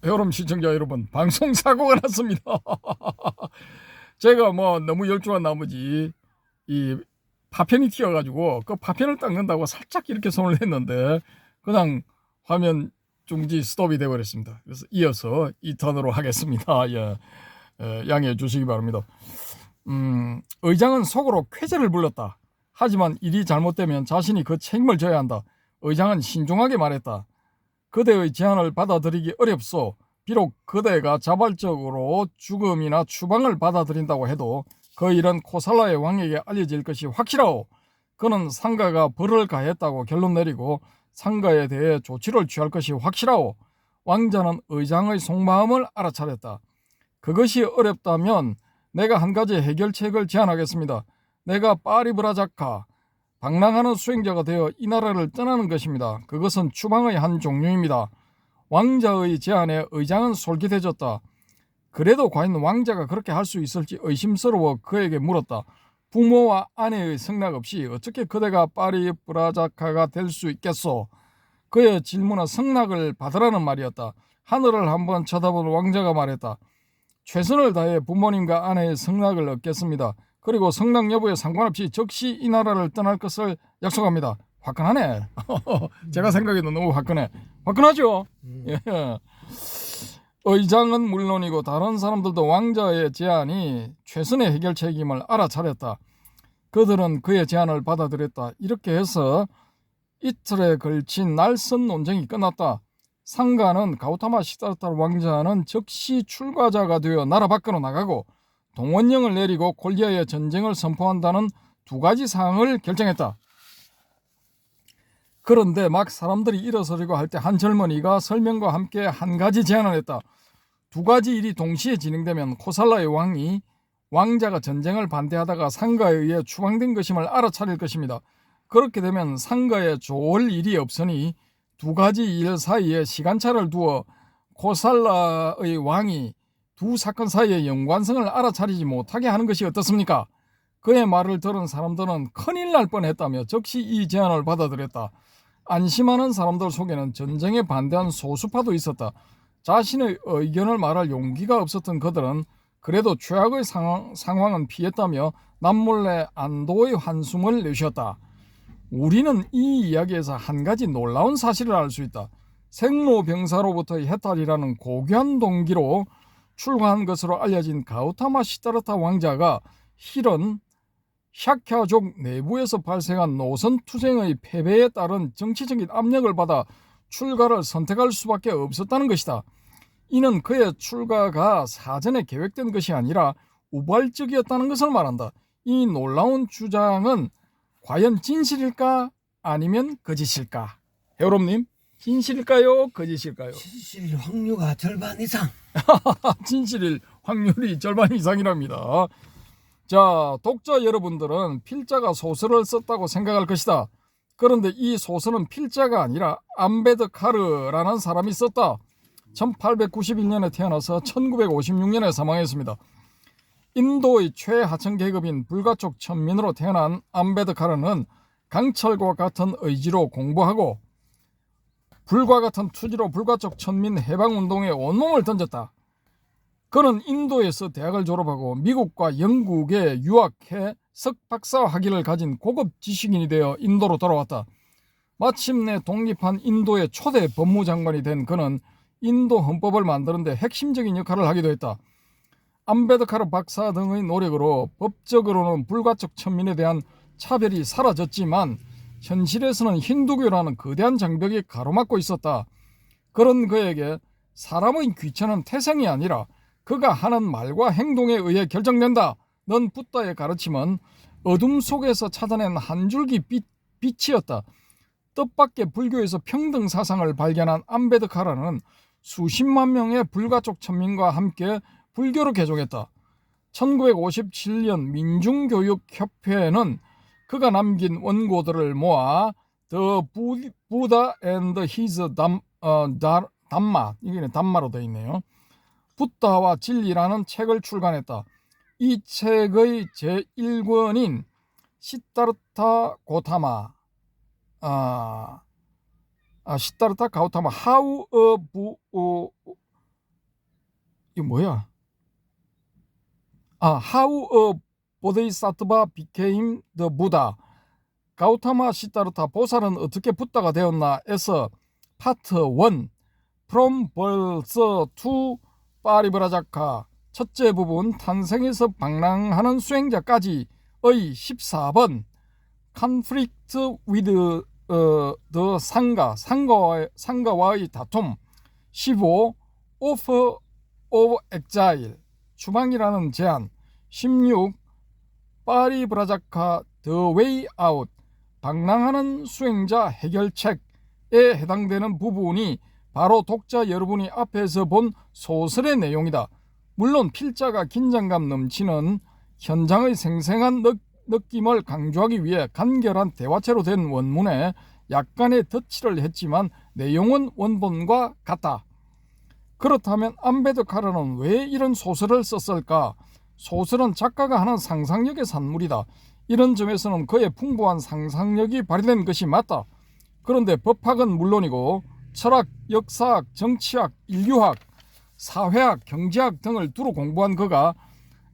여러분 시청자 여러분, 방송 사고가 났습니다. 제가 뭐 너무 열중한 나머지 이 파편이 튀어가지고 그 파편을 닦는다고 살짝 이렇게 손을 냈는데 그냥 화면 중지 스톱이 되어버렸습니다. 그래서 이어서 2턴으로 하겠습니다. 예, 양해해 주시기 바랍니다. 의장은 속으로 쾌재를 불렀다. 하지만 일이 잘못되면 자신이 그 책임을 져야 한다. 의장은 신중하게 말했다. 그대의 제안을 받아들이기 어렵소. 비록 그대가 자발적으로 죽음이나 추방을 받아들인다고 해도 그 일은 코살라의 왕에게 알려질 것이 확실하오. 그는 상가가 벌을 가했다고 결론 내리고 상가에 대해 조치를 취할 것이 확실하오. 왕자는 의장의 속마음을 알아차렸다. 그것이 어렵다면 내가 한 가지 해결책을 제안하겠습니다. 내가 파리브라자카, 방랑하는 수행자가 되어 이 나라를 떠나는 것입니다. 그것은 추방의 한 종류입니다. 왕자의 제안에 의장은 솔깃해졌다. 그래도 과연 왕자가 그렇게 할 수 있을지 의심스러워 그에게 물었다. 부모와 아내의 승낙 없이 어떻게 그대가 파리브라자카가 될 수 있겠소? 그의 질문은 승낙을 받으라는 말이었다. 하늘을 한번 쳐다본 왕자가 말했다. 최선을 다해 부모님과 아내의 승낙을 얻겠습니다. 그리고 승낙 여부에 상관없이 즉시 이 나라를 떠날 것을 약속합니다. 화끈하네. 제가 생각해도 너무 화끈해. 화끈하죠? 예. 의장은 물론이고 다른 사람들도 왕자의 제안이 최선의 해결책임을 알아차렸다. 그들은 그의 제안을 받아들였다. 이렇게 해서 이틀에 걸친 날선 논쟁이 끝났다. 상가는 가우타마 시다르타 왕자는 즉시 출가자가 되어 나라 밖으로 나가고 동원령을 내리고 콜리아의 전쟁을 선포한다는 두 가지 사항을 결정했다. 그런데 막 사람들이 일어서려고 할 때 한 젊은이가 설명과 함께 한 가지 제안을 했다. 두 가지 일이 동시에 진행되면 코살라의 왕이 왕자가 전쟁을 반대하다가 상가에 의해 추방된 것임을 알아차릴 것입니다. 그렇게 되면 상가에 좋을 일이 없으니 두 가지 일 사이에 시간차를 두어 코살라의 왕이 두 사건 사이의 연관성을 알아차리지 못하게 하는 것이 어떻습니까? 그의 말을 들은 사람들은 큰일 날 뻔했다며 즉시 이 제안을 받아들였다. 안심하는 사람들 속에는 전쟁에 반대한 소수파도 있었다. 자신의 의견을 말할 용기가 없었던 그들은 그래도 최악의 상황은 피했다며 남몰래 안도의 한숨을 내쉬었다. 우리는 이 이야기에서 한 가지 놀라운 사실을 알 수 있다. 생로병사로부터의 해탈이라는 고귀한 동기로 출가한 것으로 알려진 가우타마 시다르타 왕자가 실은 샤캬족 내부에서 발생한 노선 투쟁의 패배에 따른 정치적인 압력을 받아 출가를 선택할 수밖에 없었다는 것이다. 이는 그의 출가가 사전에 계획된 것이 아니라 우발적이었다는 것을 말한다. 이 놀라운 주장은 과연 진실일까 아니면 거짓일까? 여러분님, 진실일까요 거짓일까요? 진실 확률가 절반 이상. 진실일 확률이 절반 이상이랍니다. 자, 독자 여러분들은 필자가 소설을 썼다고 생각할 것이다. 그런데 이 소설은 필자가 아니라 암베드카르라는 사람이 썼다. 1891년에 태어나서 1956년에 사망했습니다. 인도의 최하층 계급인 불가촉 천민으로 태어난 암베드카르는 강철과 같은 의지로 공부하고 불과 같은 투지로 불가촉 천민 해방운동에 온몸을 던졌다. 그는 인도에서 대학을 졸업하고 미국과 영국에 유학해 석박사 학위를 가진 고급 지식인이 되어 인도로 돌아왔다. 마침내 독립한 인도의 초대 법무장관이 된 그는 인도 헌법을 만드는 데 핵심적인 역할을 하기도 했다. 암베드카르 박사 등의 노력으로 법적으로는 불가촉 천민에 대한 차별이 사라졌지만 현실에서는 힌두교라는 거대한 장벽이 가로막고 있었다. 그런 그에게 사람의 귀천은 태생이 아니라 그가 하는 말과 행동에 의해 결정된다. 넌 붓다의 가르침은 어둠 속에서 찾아낸 한 줄기 빛이었다. 뜻밖의 불교에서 평등 사상을 발견한 암베드카르는 수십만 명의 불가촉 천민과 함께 불교를 개종했다. 1957년 민중교육협회는 그가 남긴 원고들을 모아 The Buddha and His Dhamma, 이게 담마로 되어 있네요. 붓다와 진리라는 책을 출간했다. 이 책의 제1권인 시다르타 고타마, 시다르타 가우타마 How a 이게 뭐야? How a Bodhisattva became the Buddha. 가우타마 시타르타 보살은 어떻게 붓다가 되었나?에서 파트 1 From birth to 파리브라자카 첫째 부분 탄생에서 방랑하는 수행자까지의 14번 Conflict with the 상가와의 다툼 15 Offer of Exile 추방이라는 제안 16 파리브라자카 The Way Out 방랑하는 수행자 해결책에 해당되는 부분이 바로 독자 여러분이 앞에서 본 소설의 내용이다. 물론 필자가 긴장감 넘치는 현장의 생생한 느낌을 강조하기 위해 간결한 대화체로 된 원문에 약간의 덧칠을 했지만 내용은 원본과 같다. 그렇다면 암베드카르는 왜 이런 소설을 썼을까? 소설은 작가가 하는 상상력의 산물이다. 이런 점에서는 그의 풍부한 상상력이 발휘된 것이 맞다. 그런데 법학은 물론이고 철학, 역사학, 정치학, 인류학, 사회학, 경제학 등을 두루 공부한 그가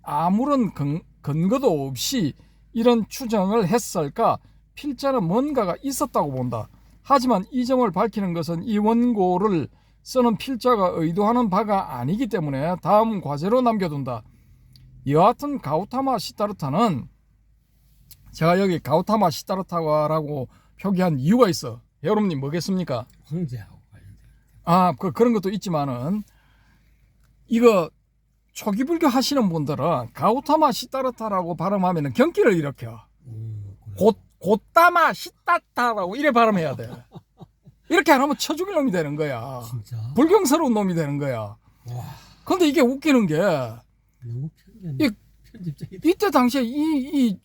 아무런 근거도 없이 이런 추정을 했을까? 필자는 뭔가가 있었다고 본다. 하지만 이 점을 밝히는 것은 이 원고를 쓰는 필자가 의도하는 바가 아니기 때문에 다음 과제로 남겨둔다. 여하튼 가우타마 시타르타는 제가 여기 가우타마 시타르타라고 표기한 이유가 있어. 여러분님 뭐겠습니까? 황제하고 관련된. 그런 것도 있지만은 이거 초기불교 하시는 분들은 가우타마 시타르타라고 발음하면 경기를 일으켜. 그래. 고타마 시타타라고 이래 발음해야 돼. 이렇게 안 하면 쳐죽일 놈이 되는 거야. 진짜? 불경스러운 놈이 되는 거야. 와, 근데 이게 웃기는 게 너무 편집적이다. 이때 당시에 이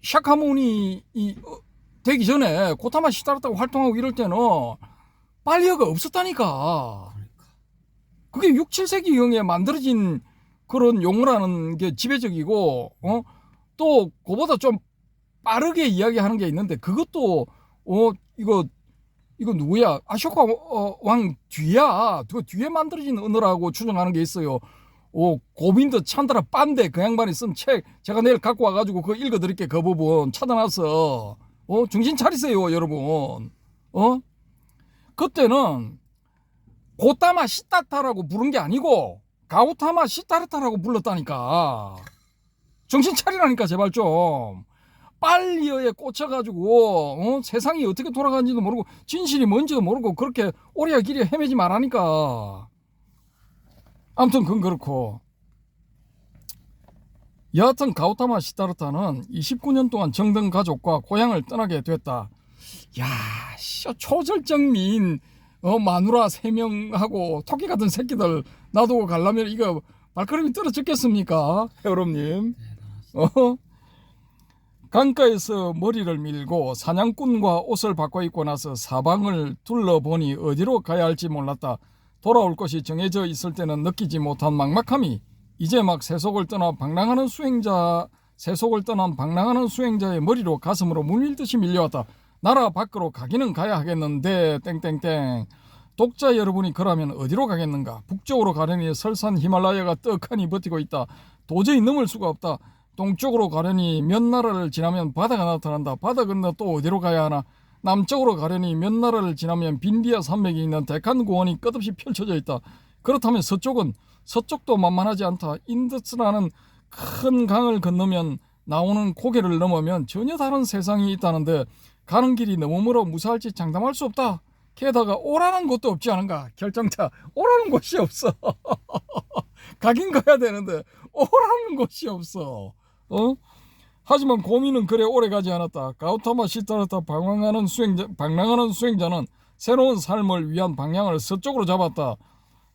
샤카모니 되기 전에 고타마 시타르타가 활동하고 이럴 때는 빨리어가 없었다니까. 그러니까. 그게 6, 7세기경에 만들어진 그런 용어라는 게 지배적이고 또 그보다 좀 빠르게 이야기하는 게 있는데 그것도 이거 누구야? 아쇼카 왕 뒤야. 그 뒤에 만들어진 언어라고 추정하는 게 있어요. 고빈드 찬드라 빤데 그 양반이 쓴 책 제가 내일 갖고 와가지고 그거 읽어드릴게. 그 부분 찾아놨어. 정신 차리세요 여러분. 그때는 고타마 시타타라고 부른 게 아니고 가우타마 시타르타라고 불렀다니까. 정신 차리라니까 제발 좀. 빨리어에 꽂혀가지고 세상이 어떻게 돌아가는지도 모르고 진실이 뭔지도 모르고 그렇게 오리야 길이야 헤매지 말라니까. 아무튼 그건 그렇고 여하튼 가우타마 시타르타는 29년 동안 정든 가족과 고향을 떠나게 됐다. 야, 초절정미인 마누라 3명하고 토끼 같은 새끼들 놔두고 가려면 이거 발걸음이 떨어졌겠습니까? 여러분님. 강가에서 머리를 밀고 사냥꾼과 옷을 바꿔 입고 나서 사방을 둘러보니 어디로 가야 할지 몰랐다. 돌아올 것이 정해져 있을 때는 느끼지 못한 막막함이 이제 막 세속을 떠난 방랑하는 수행자의 머리로 가슴으로 물밀듯이 밀려왔다. 나라 밖으로 가기는 가야 하겠는데 땡땡땡. 독자 여러분이 그러면 어디로 가겠는가? 북쪽으로 가려니 설산 히말라야가 떡하니 버티고 있다. 도저히 넘을 수가 없다. 동쪽으로 가려니 몇 나라를 지나면 바다가 나타난다. 바다 건너 또 어디로 가야 하나? 남쪽으로 가려니 몇 나라를 지나면 빈디아 산맥이 있는 데칸 고원이 끝없이 펼쳐져 있다. 그렇다면 서쪽도 만만하지 않다. 인더스라는 큰 강을 건너면 나오는 고개를 넘으면 전혀 다른 세상이 있다는데 가는 길이 너무 멀어 무사할지 장담할 수 없다. 게다가 오라는 곳도 없지 않은가? 결정차 오라는 곳이 없어. 가긴 가야 되는데 오라는 곳이 없어. 하지만 고민은 그래 오래 가지 않았다. 가우타마 시타르타 방랑하는 수행자는 새로운 삶을 위한 방향을 서쪽으로 잡았다.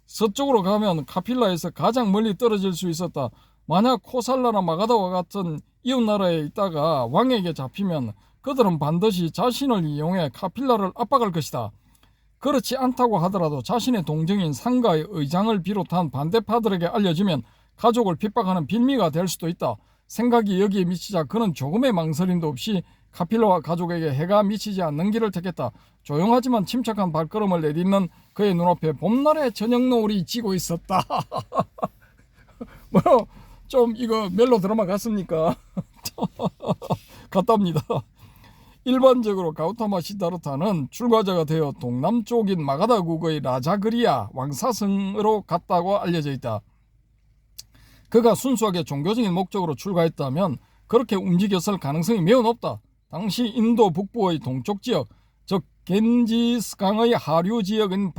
서쪽으로 가면 카필라에서 가장 멀리 떨어질 수 있었다. 만약 코살라나 마가다와 같은 이웃나라에 있다가 왕에게 잡히면 그들은 반드시 자신을 이용해 카필라를 압박할 것이다. 그렇지 않다고 하더라도 자신의 동정인 상가의 의장을 비롯한 반대파들에게 알려지면 가족을 핍박하는 빌미가 될 수도 있다. 생각이 여기에 미치자 그는 조금의 망설임도 없이 카필라와 가족에게 해가 미치지 않는 길을 택했다. 조용하지만 침착한 발걸음을 내딛는 그의 눈앞에 봄날의 저녁 노을이 지고 있었다. 뭐 좀 이거 멜로 드라마 같습니까? 같답니다. 일반적으로 가우타마 시다르타는 출가자가 되어 동남쪽인 마가다국의 라자그리아 왕사성으로 갔다고 알려져 있다. 그가 순수하게 종교적인 목적으로 출가했다면 그렇게 움직였을 가능성이 매우 높다. 당시 인도 북부의 동쪽 지역, 즉 겐지스강의 하류 지역은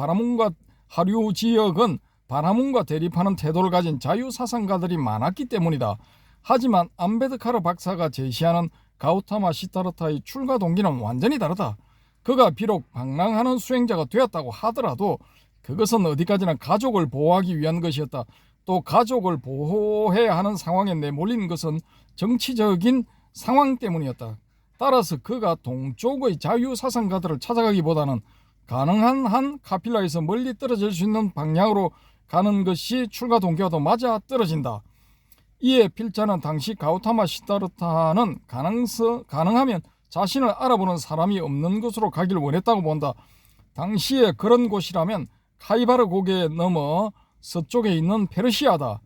바라문과 대립하는 태도를 가진 자유사상가들이 많았기 때문이다. 하지만 암베드카르 박사가 제시하는 가우타마 시타르타의 출가 동기는 완전히 다르다. 그가 비록 방랑하는 수행자가 되었다고 하더라도 그것은 어디까지나 가족을 보호하기 위한 것이었다. 또 가족을 보호해야 하는 상황에 내몰린 것은 정치적인 상황 때문이었다. 따라서 그가 동쪽의 자유사상가들을 찾아가기보다는 가능한 한 카필라에서 멀리 떨어질 수 있는 방향으로 가는 것이 출가 동기와 도 맞아 떨어진다. 이에 필자는 당시 가우타마 시다르타는 가능하면 자신을 알아보는 사람이 없는 곳으로 가길 원했다고 본다. 당시에 그런 곳이라면 카이바르 고개 넘어 서쪽에 있는 페르시아다.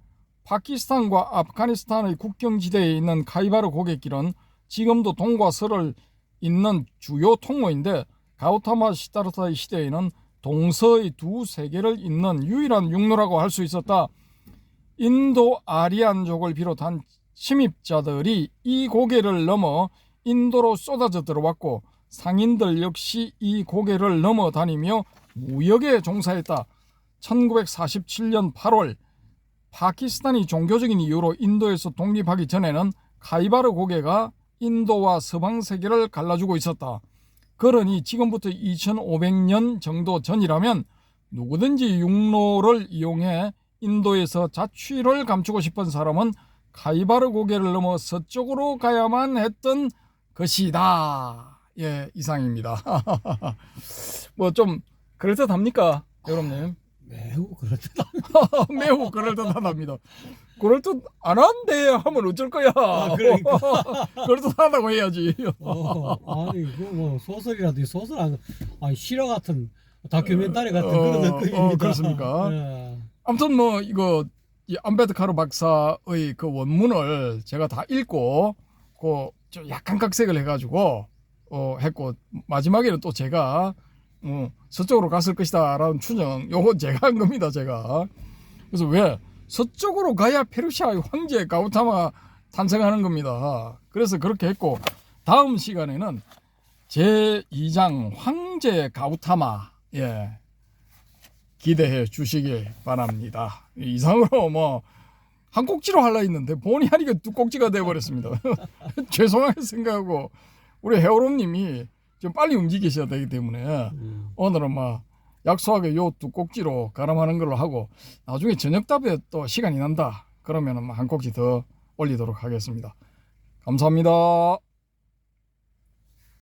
파키스탄과 아프가니스탄의 국경지대에 있는 카이바르 고갯길은 지금도 동과 서를 잇는 주요 통로인데 가우타마 시다르타의 시대에는 동서의 두 세계를 잇는 유일한 육로라고 할 수 있었다. 인도 아리안족을 비롯한 침입자들이 이 고개를 넘어 인도로 쏟아져 들어왔고 상인들 역시 이 고개를 넘어 다니며 무역에 종사했다. 1947년 8월 파키스탄이 종교적인 이유로 인도에서 독립하기 전에는 카이바르 고개가 인도와 서방 세계를 갈라주고 있었다. 그러니 지금부터 2500년 정도 전이라면 누구든지 육로를 이용해 인도에서 자취를 감추고 싶은 사람은 카이바르 고개를 넘어 서쪽으로 가야만 했던 것이다. 예, 이상입니다. 뭐 좀 그럴듯합니까, 여러분님? 매우 그렇다. 매우 그럴듯하답니다. 그럴듯 안 한데 하면 어쩔 거야. 그러니까. 그럴듯하다고 해야지. 아니 뭐 소설이라도 소설 실화 같은 다큐멘터리 같은 그런 느낌입니다. 그렇습니까? 예. 아무튼 뭐 이거 이 암베드카르 박사의 그 원문을 제가 다 읽고 좀 약간 각색을 해가지고 했고 마지막에는 또 제가 서쪽으로 갔을 것이다라는 추정, 요거 제가 한 겁니다, 제가. 그래서 왜 서쪽으로 가야 페르시아의 황제 가우타마가 탄생하는 겁니다. 그래서 그렇게 했고 다음 시간에는 제2장 황제 가우타마, 예, 기대해 주시길 바랍니다. 이상으로 뭐 한 꼭지로 하려 했는데 본의 아니게 두 꼭지가 되어버렸습니다. 죄송하게 생각하고 우리 헤어롬님이 좀 빨리 움직이셔야 되기 때문에 오늘은 막 약소하게 요 두 꼭지로 가름하는 걸로 하고 나중에 저녁답에 또 시간이 난다 그러면 한 꼭지 더 올리도록 하겠습니다. 감사합니다.